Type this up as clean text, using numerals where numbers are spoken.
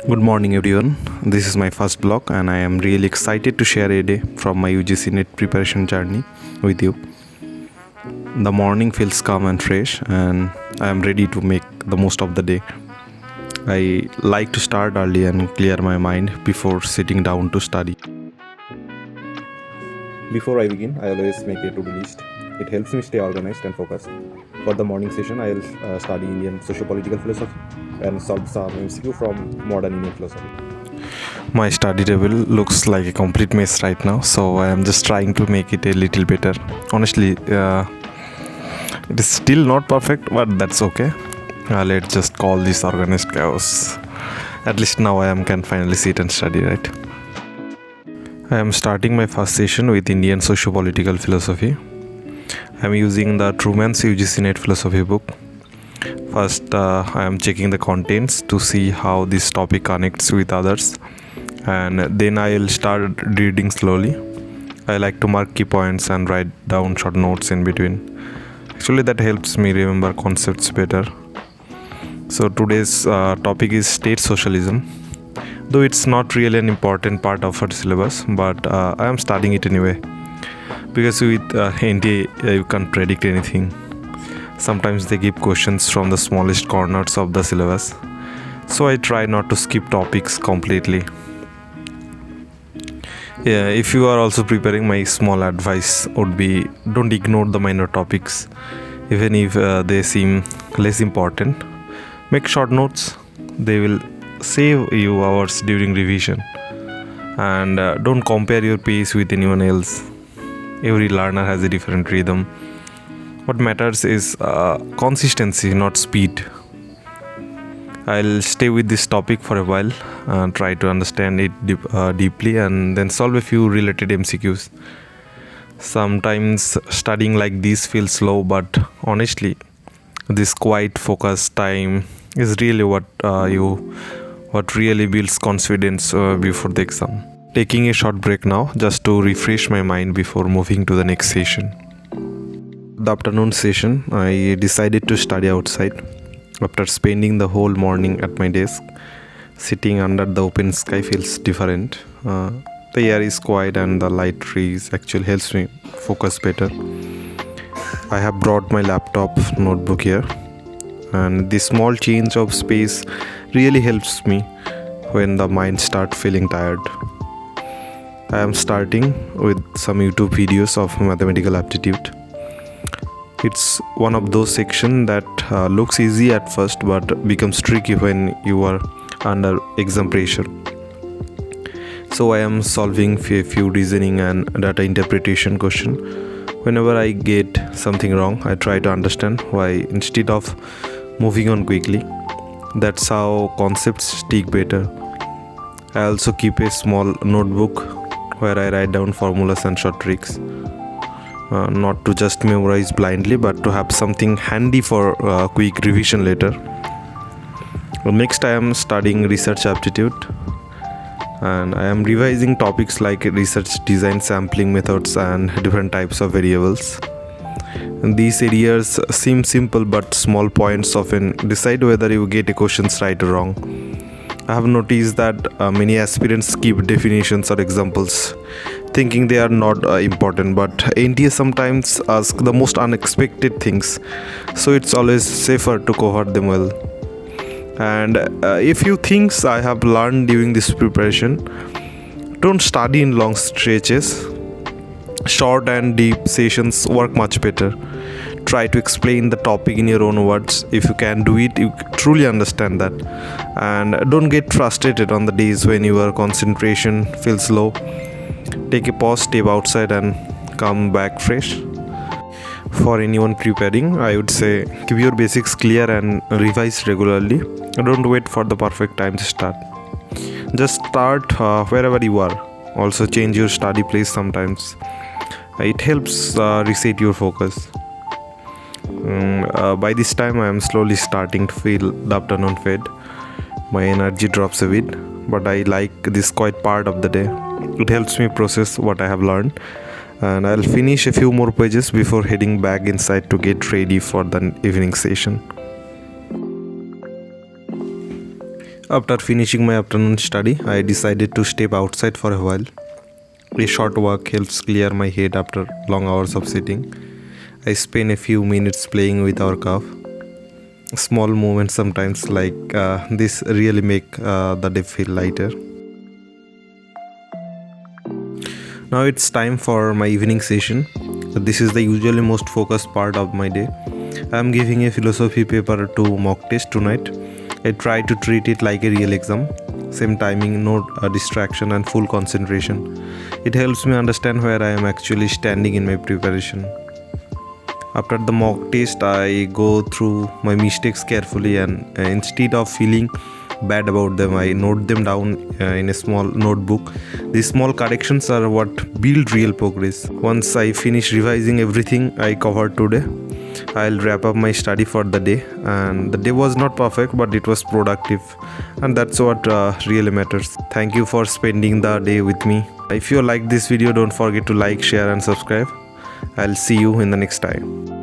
Good morning everyone. This is my first blog and I am really excited to share a day from my UGC NET preparation journey with you. The morning feels calm and fresh and I am ready to make the most of the day. I like to start early and clear my mind before sitting down to study. Before I begin, I always make a to-do list. It helps me stay organized and focused. For the morning session, I will study Indian socio-political philosophy and solve some MCQ from modern Indian philosophy. My study table looks like a complete mess right now, so I am just trying to make it a little better. Honestly, it is still not perfect, but that's okay. Let's just call this organized chaos. At least now can finally sit and study, right? I am starting my first session with Indian socio-political philosophy. I am using the Truman's UGC NET philosophy book. First, I am checking the contents to see how this topic connects with others, and then I will start reading slowly. I like to mark key points and write down short notes in between. Actually, that helps me remember concepts better. So today's topic is state socialism. Though it's not really an important part of our syllabus, but I am studying it anyway. Because with NTA, you can't predict anything. Sometimes they give questions from the smallest corners of the syllabus. So I try not to skip topics completely. Yeah, if you are also preparing, my small advice would be don't ignore the minor topics, even if they seem less important. Make short notes. They will save you hours during revision. And don't compare your pace with anyone else. Every learner has a different rhythm. What matters is consistency, not speed. I'll stay with this topic for a while, try to understand it deeply, and then solve a few related MCQs. Sometimes studying like this feels slow, but honestly, this quiet, focused time is really what really builds confidence before the exam. Taking a short break now just to refresh my mind before moving to the next session. The afternoon session, I decided to study outside. After spending the whole morning at my desk, sitting under the open sky feels different. The air is quiet and the light trees actually helps me focus better. I have brought my laptop notebook here, and this small change of space really helps me when the mind starts feeling tired. I am starting with some YouTube videos of mathematical aptitude. It's one of those sections that looks easy at first but becomes tricky when you are under exam pressure. So I am solving a few reasoning and data interpretation questions. Whenever I get something wrong, I try to understand why instead of moving on quickly. That's how concepts stick better. I also keep a small notebook where I write down formulas and short tricks. Not to just memorize blindly, but to have something handy for quick revision later. Next, I am studying research aptitude, and I am revising topics like research design, sampling methods, and different types of variables. And these areas seem simple, but small points often decide whether you get a questions right or wrong. I have noticed that many aspirants skip definitions or examples, thinking they are not important, but NTA sometimes ask the most unexpected things, so it's always safer to cover them well. And a few things I have learned during this preparation: don't study in long stretches. Short and deep sessions work much better. Try to explain the topic in your own words. If you can do it, you truly understand that. And don't get frustrated on the days when your concentration feels low. Take a pause, step outside, and come back fresh. For anyone preparing, I would say keep your basics clear and revise regularly. Don't wait for the perfect time to start. Just start wherever you are. Also change your study place sometimes. It helps reset your focus. By this time, I am slowly starting to feel the afternoon fade. My energy drops a bit, but I like this quiet part of the day. It helps me process what I have learned and I'll finish a few more pages before heading back inside to get ready for the evening session. After finishing my afternoon study, I decided to step outside for a while. A short walk helps clear my head after long hours of sitting. I spend a few minutes playing with our calf. Small moments sometimes like this really make the day feel lighter. Now it's time for my evening session. This is the usually most focused part of my day. I am giving a philosophy paper to mock test tonight. I try to treat it like a real exam. Same timing, no distraction and full concentration. It helps me understand where I am actually standing in my preparation. After the mock test, I go through my mistakes carefully and instead of feeling bad about them, I note them down in a small notebook. These small corrections are what build real progress. Once I finish revising everything I covered today, I'll wrap up my study for the day. And the day was not perfect, but it was productive, and that's what really matters. Thank you for spending the day with me. If you like this video, don't forget to like, share and subscribe. I'll see you in the next time.